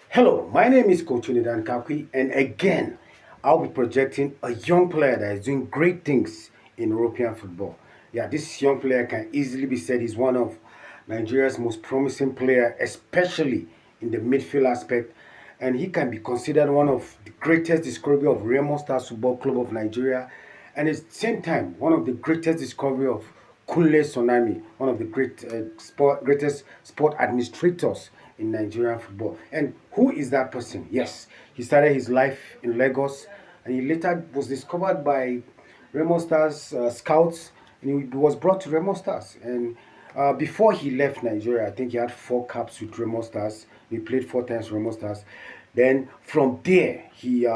Hello, my name is Coach Unidan Kakwi, and again, I'll be projecting a young player that is doing great things in European football. Yeah, this young player can easily be said is one of Nigeria's most promising player, especially in the midfield aspect, and he can be considered one of the greatest discovery of Remo Stars Football Club of Nigeria, and at the same time, one of the greatest discovery of Kunle Sonami, one of the greatest sport administrators in Nigerian football. And who is that person? Yes, he started his life in Lagos, and he later was discovered by Remo Stars scouts, and he was brought to Remo Stars. And before he left Nigeria, I think he had 4 caps with Remo Stars. He played 4 times Remo Stars. Then from there, he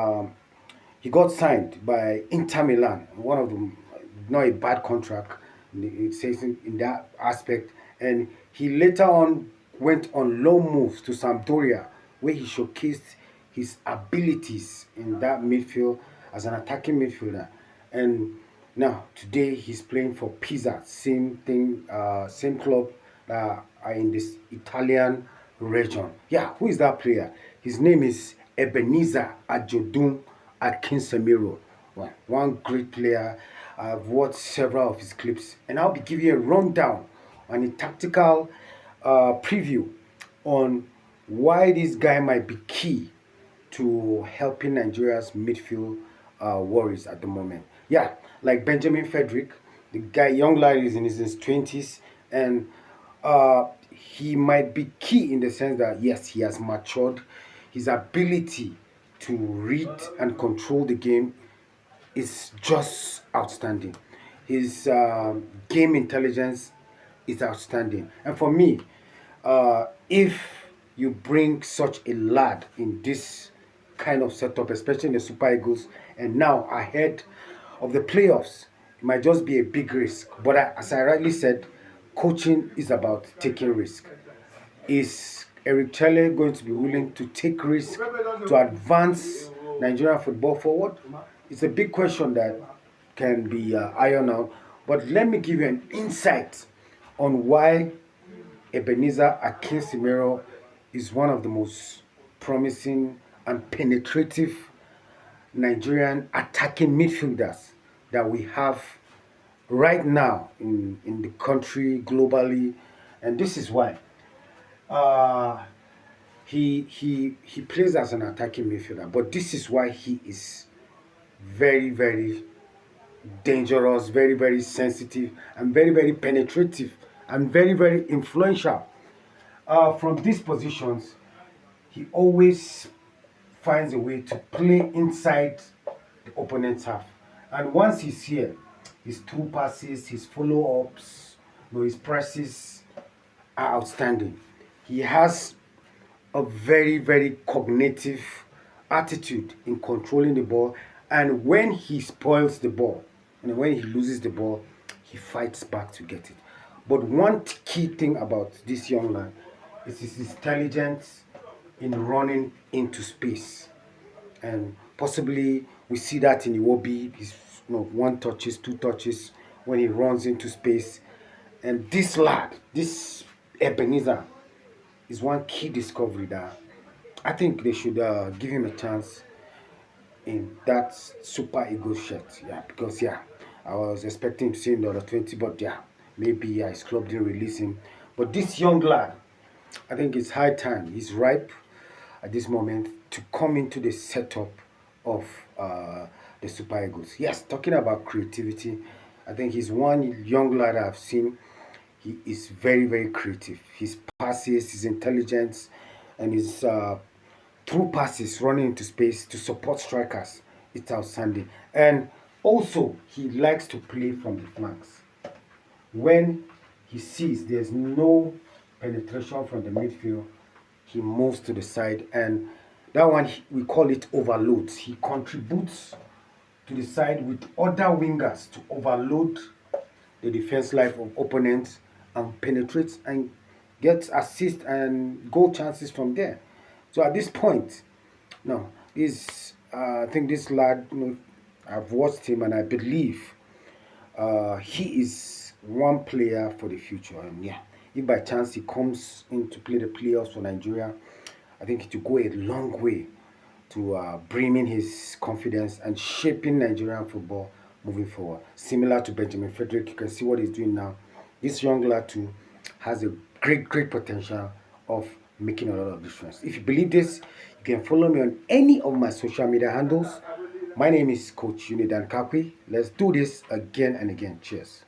got signed by Inter Milan, one of them, not a bad contract, it says in that aspect. And he later on went on loan moves to Sampdoria, where he showcased his abilities in that midfield as an attacking midfielder. And now today he's playing for Pisa, same thing, same club that are in this Italian region. Yeah, who is that player? His name is Ebenezer Ajodun Akinsanmiro. One great player. I've watched several of his clips, and I'll be giving you a rundown and a tactical preview on why this guy might be key to helping Nigeria's midfield worries at the moment. Yeah, like Benjamin Frederick, the guy, young lad is in his 20s, and he might be key in the sense that yes, he has matured. His ability to read and control the game is just outstanding. His game intelligence is outstanding. And for me, if you bring such a lad in this kind of setup, especially in the Super Eagles, and now ahead of the playoffs, it might just be a big risk. But as I rightly said, coaching is about taking risk. Is Eric Chelle going to be willing to take risk to advance Nigerian football forward? It's a big question that can be ironed out. But let me give you an insight on why Ebenezer Akinsanmiro is one of the most promising and penetrative Nigerian attacking midfielders that we have right now in the country globally. And this is why. Uh, he plays as an attacking midfielder, but this is why he is very dangerous, very sensitive, and very penetrative, and very influential. From these positions, he always finds a way to play inside the opponent's half. And once he's here, his through passes, his follow ups, his presses are outstanding. He has a very cognitive attitude in controlling the ball, and when he spoils the ball and when he loses the ball, he fights back to get it. But one key thing about this young man is his intelligence in running into space, and possibly we see that in Iwobi, his 1 touches, 2 touches when he runs into space. And this lad, this Ebenezer, is one key discovery that I think they should give him a chance in that Super Eagles shirt. Yeah, because yeah, I was expecting to see him the other 20, but yeah, maybe his club didn't release him. But this young lad, I think it's high time. He's ripe at this moment to come into the setup of the Super Eagles. Yes, talking about creativity, I think he's one young lad I've seen. He is very creative. His passes, his intelligence, and his through passes running into space to support strikers. It's outstanding. And also, he likes to play from the flanks. When he sees there's no penetration from the midfield, he moves to the side, and that one we call it overloads. He contributes to the side with other wingers to overload the defense line of opponents and penetrates and gets assist and goal chances from there. So at this point, no, this I think this lad, I've watched him and I believe he is one player for the future. And yeah, if by chance he comes in to play the playoffs for Nigeria, I think it will go a long way to bringing his confidence and shaping Nigerian football moving forward. Similar to Benjamin Frederick, you can see what he's doing now. This young lad too has a great potential of making a lot of difference. If you believe this, you can follow me on any of my social media handles. My name is Coach Unidan Kakwi. Let's do this again and again. Cheers.